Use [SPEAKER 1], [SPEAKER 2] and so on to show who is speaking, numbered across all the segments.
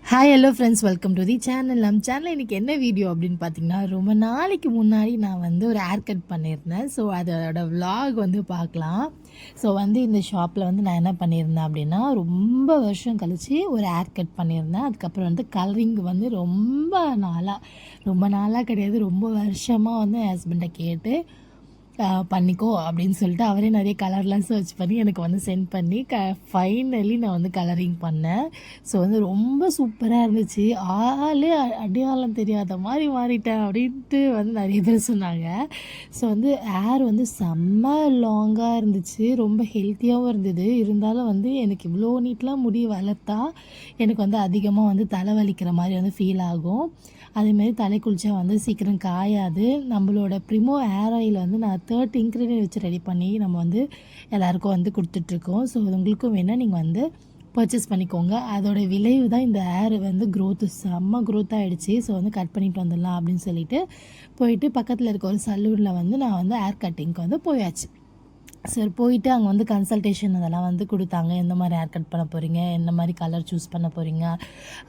[SPEAKER 1] Hi hello friends, welcome to the channel. நம்ம சேனலில் இன்றைக்கி என்ன வீடியோ அப்படின்னு பார்த்தீங்கன்னா, ரொம்ப நாளைக்கு முன்னாடி நான் வந்து ஒரு ஹேர் கட் பண்ணியிருந்தேன். ஸோ அதோட விலாக் வந்து பார்க்கலாம். ஸோ வந்து இந்த ஷாப்பில் வந்து நான் என்ன பண்ணியிருந்தேன் அப்படின்னா, ரொம்ப வருஷம் கழித்து ஒரு ஹேர் கட் பண்ணியிருந்தேன். அதுக்கப்புறம் வந்து கலரிங் வந்து ரொம்ப நாளாக கிடையாது, ரொம்ப வருஷமாக வந்து என் ஹஸ்பண்டை கேட்டு பண்ணிக்கோ அப்படின்னு சொல்லிட்டு அவரே நிறைய கலர்லாம் சர்ச் பண்ணி எனக்கு வந்து சென்ட் பண்ணி ஃபைனலி நான் வந்து கலரிங் பண்ணேன். ஸோ வந்து ரொம்ப சூப்பராக இருந்துச்சு. ஆளே அடையாளம் தெரியாத மாதிரி மாறிட்டேன் அப்படின்ட்டு வந்து நிறைய பேர் சொன்னாங்க. ஸோ வந்து ஹேர் வந்து செம்ம லாங்காக இருந்துச்சு, ரொம்ப ஹெல்த்தியாகவும் இருந்தது. இருந்தாலும் வந்து எனக்கு இவ்வளோ நீட்லாம் முடி வளர்த்தா எனக்கு வந்து அதிகமாக வந்து தலைவலிக்கிற மாதிரி வந்து ஃபீல் ஆகும். அதேமாரி தலை குளிச்சா வந்து சீக்கிரம் காயாது. நம்மளோட ப்ரிமோ ஹேர் ஆயில் வந்து நான் 30 இன்க்ரீடியன்ட் வச்சு ரெடி பண்ணி நம்ம வந்து எல்லாேருக்கும் வந்து கொடுத்துட்ருக்கோம். ஸோ உங்களுக்கும் வேணால் நீங்கள் வந்து பர்ச்சேஸ் பண்ணிக்கோங்க. அதோட விளைவு தான் இந்த ஹேர் வந்து செம்ம க்ரோத் ஆகிடுச்சு. ஸோ வந்து கட் பண்ணிட்டு வந்துடலாம் அப்படின்னு சொல்லிட்டு போயிட்டு பக்கத்தில் இருக்க ஒரு சலூனில் வந்து நான் வந்து ஹேர் கட்டிங்க்கு வந்து போயாச்சு. சரி போயிட்டு அங்கே வந்து கன்சல்டேஷன் அதெல்லாம் வந்து கொடுத்தாங்க. எந்த மாதிரி ஹேர் கட் பண்ண போகிறீங்க, எந்த மாதிரி கலர் சூஸ் பண்ண போகிறீங்க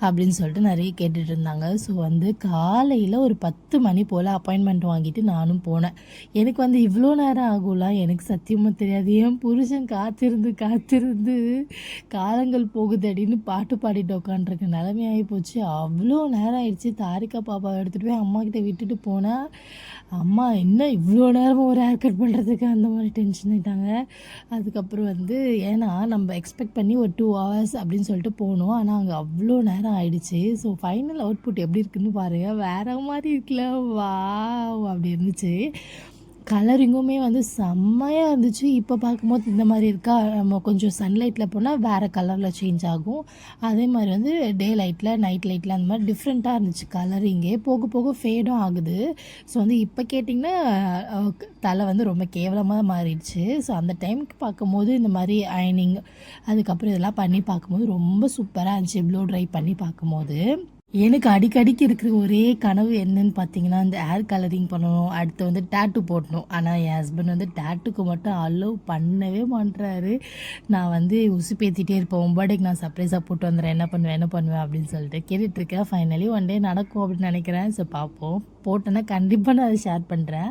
[SPEAKER 1] அப்படின்னு சொல்லிட்டு நிறைய கேட்டுட்டு இருந்தாங்க. ஸோ வந்து காலையில் ஒரு 10 மணி போல் அப்பாயின்மெண்ட் வாங்கிட்டு நானும் போனேன். எனக்கு வந்து இவ்வளோ நேரம் ஆகும்லாம் எனக்கு சத்தியமாக தெரியாது. என் புருஷன் காத்திருந்து காலங்கள் போகுது அப்படின்னு பாட்டு பாடிட்டு உட்காண்ட்ருக்க நிலைமையாகி போச்சு. அவ்வளோ நேரம் ஆயிடுச்சு. தாரிகா பாப்பாவை எடுத்துகிட்டு போய் அம்மா கிட்ட விட்டுட்டு போனேன். அம்மா என்ன இவ்வளோ நேரமாக ஒரு ஹேர் கட் பண்ணுறதுக்கு அந்த மாதிரி டென்ஷன் ஆகிட்டாங்க. அதுக்கப்புறம் வந்து ஏன்னா நம்ம எக்ஸ்பெக்ட் பண்ணி ஒரு 2 ஹவர்ஸ் அப்படின்னு சொல்லிட்டு போனோம். ஆனால் அங்கே அவ்வளோ நேரம் ஆயிடுச்சு. ஸோ ஃபைனல் அவுட்புட் எப்படி இருக்குன்னு பாருங்கள். வேறு மாதிரி இருக்குல்ல, வாவ் அப்படி இருந்துச்சு. கலரிங்குமே வந்து செம்மையாக இருந்துச்சு. இப்போ பார்க்கும்போது இந்த மாதிரி இருக்கா, நம்ம கொஞ்சம் சன்லைட்டில் போனால் வேறு கலரில் சேஞ்ச் ஆகும். அதே மாதிரி வந்து டே லைட்டில், நைட் லைட்டில் அந்த மாதிரி டிஃப்ரெண்ட்டாக இருந்துச்சு கலரிங்கே. போக போக ஃபேடும் ஆகுது. ஸோ வந்து இப்போ கேட்டிங்கன்னா தலை வந்து ரொம்ப கேவலமாக மாறிடுச்சு. ஸோ அந்த டைமுக்கு பார்க்கும்போது இந்த மாதிரி அயனிங் அதுக்கப்புறம் இதெல்லாம் பண்ணி பார்க்கும்போது ரொம்ப சூப்பராக இருந்துச்சு. ப்ளோ ட்ரை பண்ணி பார்க்கும்போது எனக்கு அடிக்கடிக்கு இருக்கிற ஒரே கனவு என்னன்னு பார்த்தீங்கன்னா, இந்த ஹேர் கலரிங் பண்ணணும், அடுத்து வந்து டேட்டூ போடணும். ஆனால் என் ஹஸ்பண்ட் வந்து டேட்டூக்கு மட்டும் அலோவ் பண்ணவே மாட்றாரு. நான் வந்து உசுப்பேத்திட்டே இருப்பேன். உன் பர்த்டேக்கு நான் சர்ப்ரைஸாக போட்டு வந்துடுறேன், என்ன பண்ணுவேன் அப்படின்னு சொல்லிட்டு கேட்டுட்ருக்கேன். ஃபைனலி ஒன் டே நடக்கும் அப்படின்னு நினைக்கிறேன். ஸோ பார்ப்போம். போட்டேன்னா கண்டிப்பாக நான் அதை ஷேர் பண்ணுறேன்.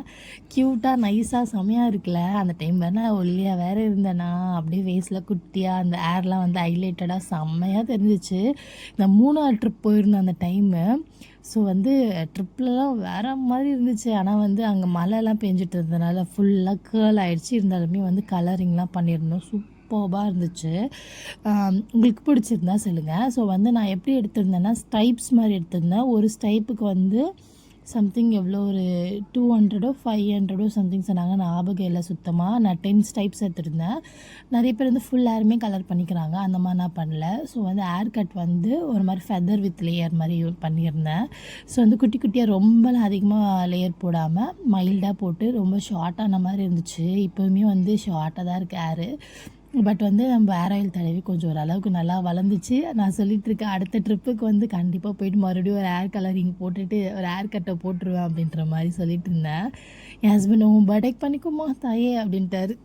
[SPEAKER 1] க்யூட்டாக நைஸாக செமையாக இருக்குல்ல. அந்த டைம் வேறு நான் ஒல்லியாக வேறு இருந்தேன்னா, அப்படியே ஃபேஸில் குட்டியாக அந்த ஹேர்லாம் வந்து ஹைலைட்டடாக செம்மையாக தெரிஞ்சிச்சு. இந்த 3 ட்ரிப் போயிருந்தேன் அந்த டைமு. ஸோ வந்து ட்ரிப்லலாம் வேறு மாதிரி இருந்துச்சு. ஆனால் வந்து அங்கே மழைலாம் பெஞ்சிட்டு இருந்ததுனால ஃபுல்லாக கேர்ள் ஆகிடுச்சு. இருந்தாலுமே வந்து கலரிங்லாம் பண்ணியிருந்தோம். சூப்பராக இருந்துச்சு. உங்களுக்கு பிடிச்சிருந்தா சொல்லுங்கள். ஸோ வந்து நான் எப்படி எடுத்திருந்தேன்னா, ஸ்டைப்ஸ் மாதிரி எடுத்திருந்தேன். ஒரு ஸ்டைப்புக்கு வந்து சம்திங் எவ்வளோ ஒரு 200 500 சம்திங் சொன்னாங்க. ஞாபகம் இல்லை சுத்தமாக. நான் 10 ஸ்டைப்ஸ் எடுத்துருந்தேன். நிறைய பேர் வந்து ஃபுல் ஹேருமே கலர் பண்ணிக்கிறாங்க. அந்த மாதிரி நான் பண்ணல. ஸோ வந்து ஹேர் கட் வந்து ஒரு மாதிரி ஃபெதர் வித் லேயர் மாதிரி பண்ணியிருந்தேன். ஸோ வந்து குட்டி குட்டியாக ரொம்பலாம் அதிகமாக லேயர் போடாமல் மைல்டாக போட்டு ரொம்ப ஷார்ட்டான மாதிரி இருந்துச்சு. இப்போவுமே வந்து ஷார்ட்டாக தான் இருக்குது ஹேரு. பட் வந்து நம்ம ஹேர் ஆயில் தடவி கொஞ்சம் ஓரளவுக்கு நல்லா வளர்ந்துச்சு. நான் சொல்லிகிட்ருக்கேன், அடுத்த ட்ரிப்புக்கு வந்து கண்டிப்பாக போயிட்டு மறுபடியும் ஒரு ஹேர் கலரிங் போட்டுட்டு ஒரு ஹேர் கட்டை போட்டுருவேன் அப்படின்ற மாதிரி சொல்லிட்டு இருந்தேன். என் ஹஸ்பண்ட் உன் பர்த்டேக்கு பண்ணிக்குமா தாயே அப்படின்ட்டாரு.